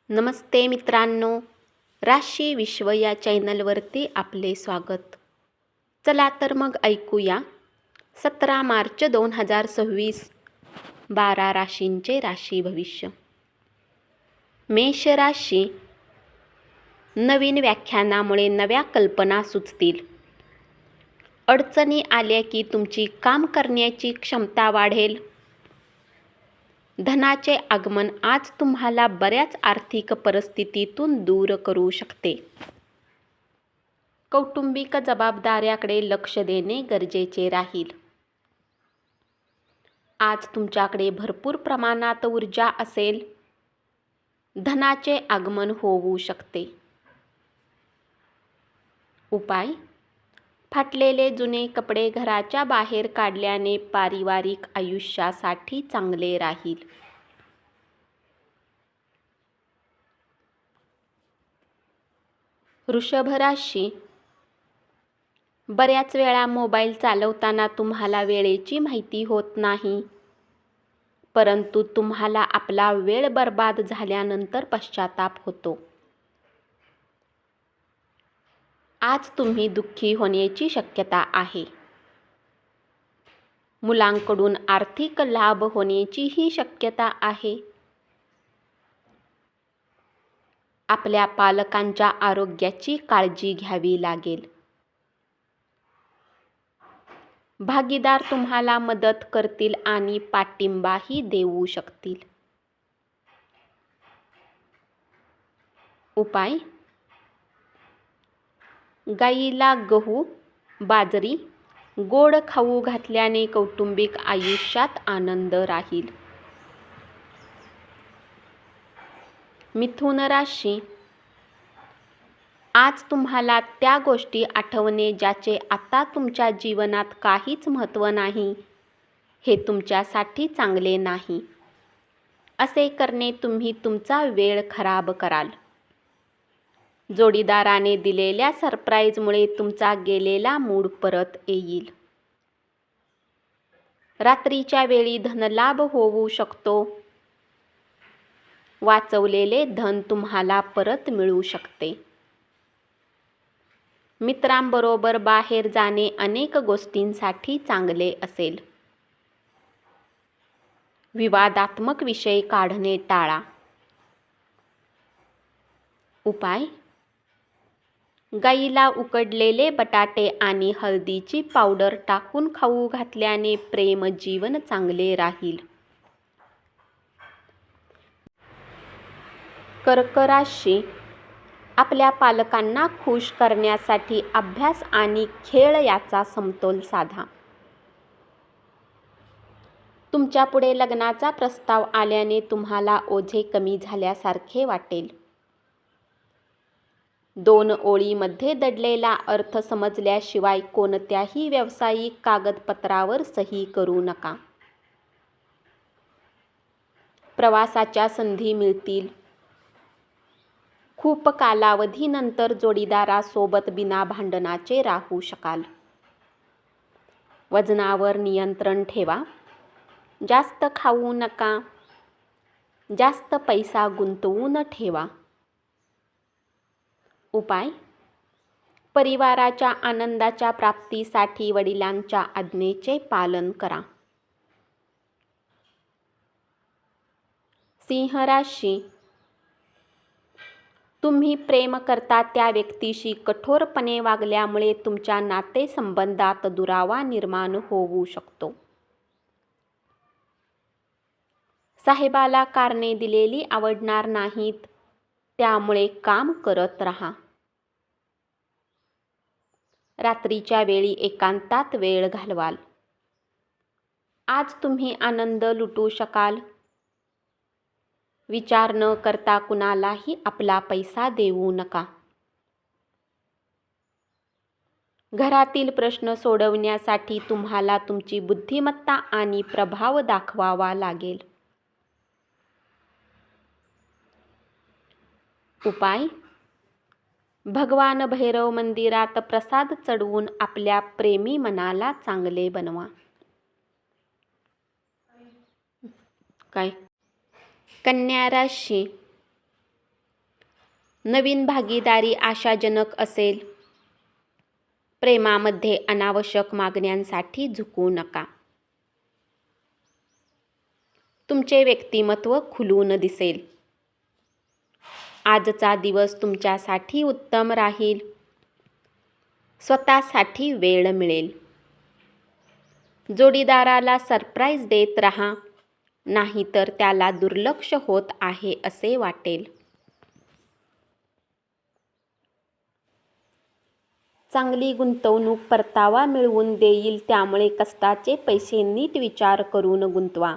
नमस्ते मित्रांनो, राशी विश्व या चॅनलवरती आपले स्वागत. चला तर मग ऐकूया 17 मार्च 2026 12 राशींचे राशी भविष्य. मेष राशी, नवीन व्याख्यानामुळे नव्या कल्पना सुचतील. अडचणी आल्या की तुमची काम करण्याची क्षमता वाढेल. धनाचे आगमन आज तुम्हाला बऱ्याच आर्थिक परिस्थितीतून दूर करू शकते. कौटुंबिक जबाबदाऱ्याकडे लक्ष देणे गरजेचे राहील. आज तुमच्याकडे भरपूर प्रमाणात ऊर्जा असेल. धनाचे आगमन होऊ शकते. उपाय: फाटलेले जुने कपडे घराच्या बाहेर काढल्याने पारिवारिक आयुष्यासाठी चांगले राहील. वृषभ राशी, बऱ्याच वेळा मोबाईल चालवताना तुम्हाला वेळेची माहिती होत नाही, परंतु तुम्हाला आपला वेळ बर्बाद झाल्यानंतर पश्चाताप होतो. आज तुम्ही दुःखी होण्याची शक्यता आहे. मुलांकडून आर्थिक लाभ होण्याचीही शक्यता आहे. आपल्या पालकांच्या आरोग्याची काळजी घ्यावी लागेल. भागीदार तुम्हाला मदत करतील आणि पाठिंबाही देऊ शकतील. उपाय: गाईला गहू, बाजरी, गोड खाऊ घातल्याने कौटुंबिक आयुष्यात आनंद राहील. मिथुन राशी, आज तुम्हाला त्या गोष्टी आठवणे ज्याचे आता तुमच्या जीवनात काहीच महत्त्व नाही. हे तुमच्यासाठी चांगले नाही. असे करणे तुम्ही तुमचा वेळ खराब कराल. जोडीदाराने दिलेल्या सरप्राईजमुळे तुमचा गेलेला मूड परत येईल. रात्रीच्या वेळी धनलाभ होऊ शकतो. वाचवलेले धन तुम्हाला परत मिळू शकते. मित्रांबरोबर बाहेर जाणे अनेक गोष्टींसाठी चांगले असेल. विवादात्मक विषय काढणे टाळा. उपाय: गाईला उकडलेले बटाटे आणि हळदीची पावडर टाकून खाऊ घातल्याने प्रेम जीवन चांगले राहील. कर्क राशी, आपल्या पालकांना खुश करण्यासाठी अभ्यास आणि खेळ याचा समतोल साधा. तुमच्यापुढे लग्नाचा प्रस्ताव आल्याने तुम्हाला ओझे कमी झाल्यासारखे वाटेल. 2 ओळीमध्ये दडलेला अर्थ समजल्याशिवाय कोणत्याही व्यावसायिक कागदपत्रावर सही करू नका. प्रवासाच्या संधी मिळतील. खूप कालावधीनंतर जोडीदारासोबत बिना भांडणाचे राहू शकाल. वजनावर नियंत्रण ठेवा. जास्त खाऊ नका. जास्त पैसा गुंतवून ठेवा. उपाय: परिवाराच्या आनंदाच्या प्राप्तीसाठी वडिलांच्या आज्ञेचे पालन करा. सिंह राशी, तुम्ही प्रेम करता त्या व्यक्तीशी कठोरपणे वागल्यामुळे तुमच्या नातेसंबंधात दुरावा निर्माण होऊ शकतो. साहेबाला कारणे दिलेली आवडणार नाहीत, त्यामुळे काम करत राहा. रात्रीच्या वेळी एकांतात वेळ घालवाल. आज तुम्ही आनंद लुटू शकाल. विचार न करता कुणालाही आपला पैसा देऊ नका. घरातील प्रश्न सोडवण्यासाठी तुम्हाला तुमची बुद्धिमत्ता आणि प्रभाव दाखवावा लागेल. उपाय: भगवान भैरव मंदिरात प्रसाद चढवून आपल्या प्रेमी मनाला चांगले बनवा. कन्या राशी, नवीन भागीदारी आशाजनक असेल. प्रेमामध्ये अनावश्यक मागण्यांसाठी झुकू नका. तुमचे व्यक्तिमत्व खुलून दिसेल. आजचा दिवस तुमच्यासाठी उत्तम राहील. स्वतःसाठी वेळ मिळेल. जोडीदाराला सरप्राईज देत राहा, नाहीतर त्याला दुर्लक्ष होत आहे असे वाटेल. चांगली गुंतवणूक परतावा मिळवून देईल, त्यामुळे कष्टाचे पैसे नीट विचार करून गुंतवा.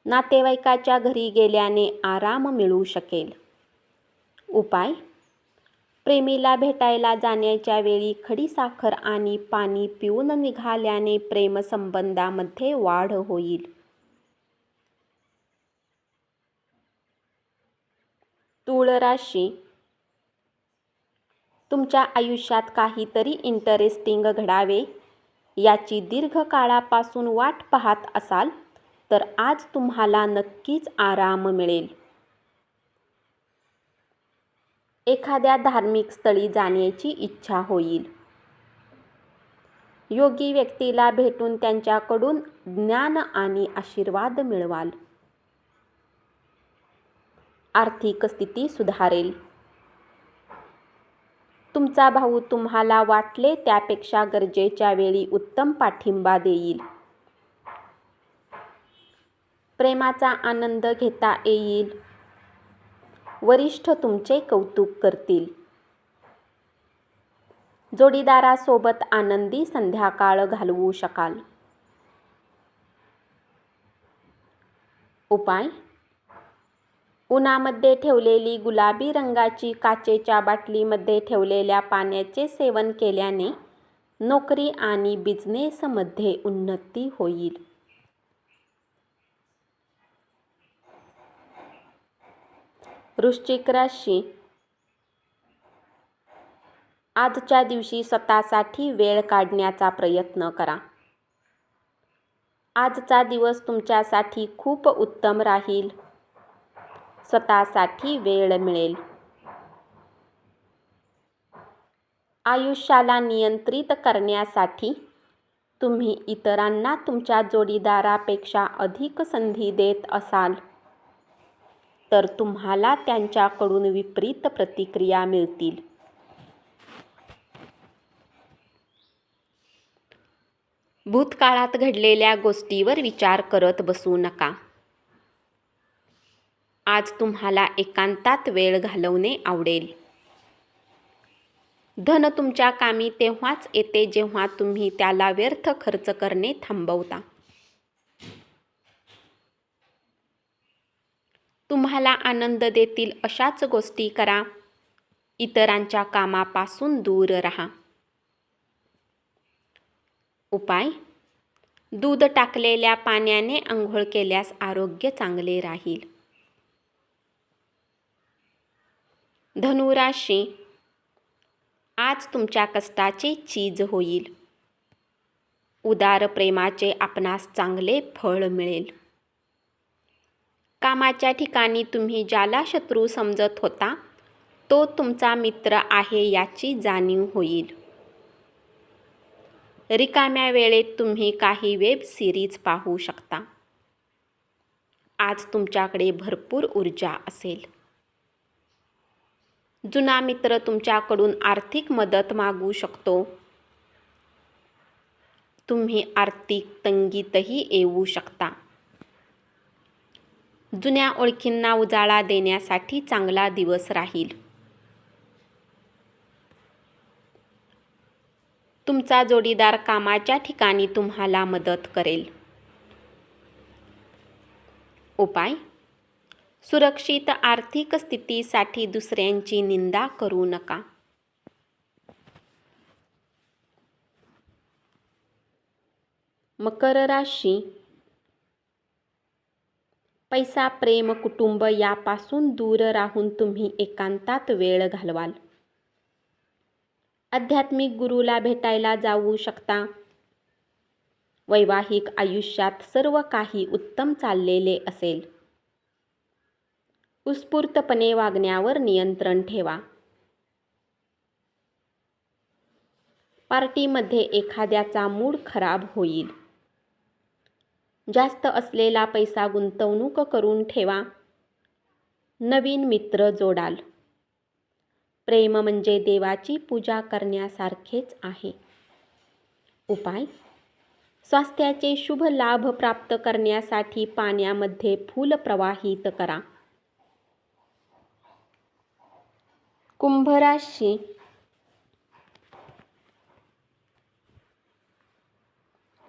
नातेवाईकाच्या घरी गेल्याने आराम मिळू शकेल. उपाय: प्रेमीला भेटायला जाण्याच्या वेळी खडीसाखर आणि पाणी पिऊन निघाल्याने प्रेमसंबंधामध्ये वाढ होईल. तूळ राशी: तुमच्या आयुष्यात काहीतरी इंटरेस्टिंग घडावे याची दीर्घकाळापासून वाट पाहत असाल तर आज तुम्हाला नक्कीच आराम मिळेल. एखाद्या धार्मिक स्थळी जाण्याची इच्छा होईल. योगी व्यक्तीला भेटून त्यांच्याकडून ज्ञान आणि आशीर्वाद मिळवाल. आर्थिक स्थिती सुधारेल. तुमचा भाऊ तुम्हाला वाटले त्यापेक्षा गरजेच्या वेळी उत्तम पाठिंबा देईल. प्रेमाचा आनंद घेता येईल. वरिष्ठ तुमचे कौतुक करतील. जोडीदारासोबत आनंदी संध्याकाळ घालवू शकाल. उपाय: उन्हामध्ये ठेवलेली गुलाबी रंगाची काचेच्या बाटलीमध्ये ठेवलेल्या पाण्याचे सेवन केल्याने नोकरी आणि बिझनेसमध्ये उन्नती होईल. वृश्चिक राशी: आजच्या दिवशी स्वतःसाठी वेळ काढण्याचा प्रयत्न करा. आजचा दिवस तुमच्यासाठी खूप उत्तम राहील. स्वतःसाठी वेळ मिळेल. आयुष्याला नियंत्रित करण्यासाठी तुम्ही इतरांना तुमच्या जोडीदारापेक्षा अधिक संधी देत असाल तर तुम्हाला त्यांच्याकडून विपरीत प्रतिक्रिया मिळतील. भूतकाळात घडलेल्या गोष्टीवर विचार करत बसू नका. आज तुम्हाला एकांतात वेळ घालवणे आवडेल. धन तुमच्या कामी तेव्हाच येते जेव्हा तुम्ही त्याला व्यर्थ खर्च करणे थांबवता. तुम्हाला आनंद देतील अशाच गोष्टी करा. इतरांच्या कामापासून दूर राहा. उपाय: दूध टाकलेल्या पाण्याने आंघोळ केल्यास आरोग्य चांगले राहील. धनु राशी: आज तुमच्या कष्टाचे चीज होईल. उदार प्रेमाचे आपणास चांगले फळ मिळेल. कामाच्या ठिकाणी तुम्ही ज्याला शत्रू समजत होता तो तुमचा मित्र आहे याची जाणीव होईल. रिकाम्या वेळेत तुम्ही काही वेब सिरीज पाहू शकता. आज तुमच्याकडे भरपूर ऊर्जा असेल. जुना मित्र तुमच्याकडून आर्थिक मदत मागू शकतो. तुम्ही आर्थिक तंगीतही येऊ शकता. जुन्या ओळखींना उजाळा देण्यासाठी चांगला दिवस राहील. तुमचा जोडीदार कामाच्या ठिकाणी तुम्हाला मदत करेल. उपाय: सुरक्षित आर्थिक स्थितीसाठी दुसऱ्यांची निंदा करू नका. मकर राशी: पैसा, प्रेम, कुटुंब यापासून दूर राहून तुम्ही एकांतात वेळ घालवाल. आध्यात्मिक गुरुला भेटायला जाऊ शकता. वैवाहिक आयुष्यात सर्व काही उत्तम चाललेले असेल. उत्स्फूर्तपणे वागण्यावर नियंत्रण ठेवा. पार्टीमध्ये एखाद्याचा मूड खराब होईल. जास्त असलेला पैसा गुंतवणूक करून ठेवा. नवीन मित्र जोडाल. प्रेम म्हणजे देवाची पूजा करण्यासारखेच आहे. उपाय: स्वास्थ्याचे शुभ लाभ प्राप्त करण्यासाठी पाण्यामध्ये फूल प्रवाहित करा. कुंभ राशी.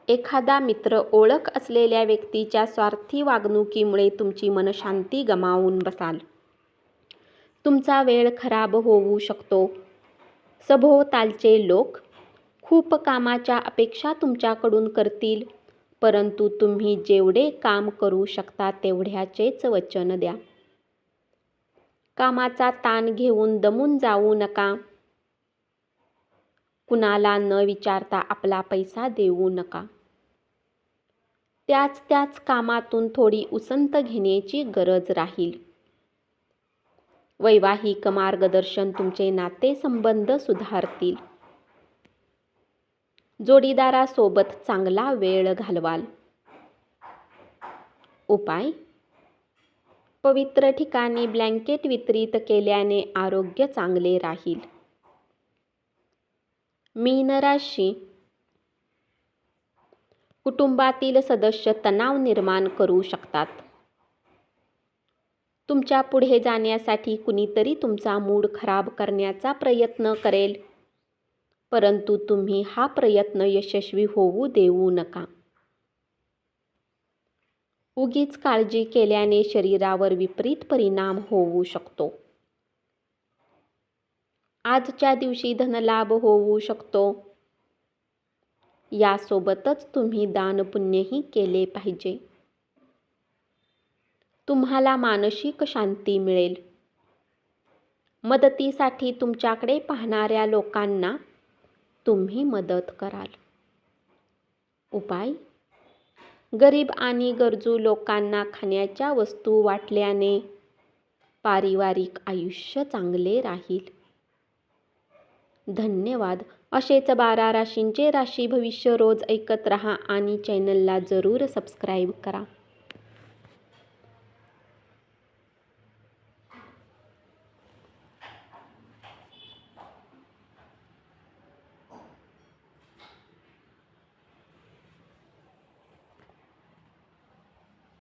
एखादा मित्र ओळख असलेल्या व्यक्तीच्या स्वार्थी वागणुकीमुळे तुमची मनशांती गमावून बसाल. तुमचा वेळ खराब होऊ शकतो. सभोवतालचे लोक खूप कामाच्या अपेक्षा तुमच्याकडून करतील, परंतु तुम्ही जेवढे काम करू शकता तेवढ्याचेच वचन द्या. कामाचा ताण घेऊन दमून जाऊ नका. कुणाला न विचारता आपला पैसा देऊ नका. त्याच कामातून थोडी उसंत घेण्याची गरज राहील. वैवाहिक मार्गदर्शन तुमचे नातेसंबंध सुधारतील. जोडीदारासोबत चांगला वेळ घालवाल. उपाय: पवित्र ठिकाणी ब्लँकेट वितरित केल्याने आरोग्य चांगले राहील. मीन राशी. कुटुंबातील सदस्य तणाव निर्माण करू शकतात. तुमच्या पुढे जाण्यासाठी कुणीतरी तुमचा मूड खराब करण्याचा प्रयत्न करेल, परंतु तुम्ही हा प्रयत्न यशस्वी होऊ देऊ नका. उगीच काळजी केल्याने शरीरावर विपरीत परिणाम होऊ शकतो. आजच्या दिवशी धनलाभ होऊ शकतो. यासोबतच तुम्ही दानपुण्यही केले पाहिजे. तुम्हाला मानसिक शांती मिळेल. मदतीसाठी तुमच्याकडे पाहणाऱ्या लोकांना तुम्ही मदत कराल. उपाय: गरीब आणि गरजू लोकांना खाण्याच्या वस्तू वाटल्याने पारिवारिक आयुष्य चांगले राहील. धन्यवाद. असेच 12 राशींचे राशी भविष्य रोज ऐकत रहा आणि चॅनलला जरूर सबस्क्राईब करा.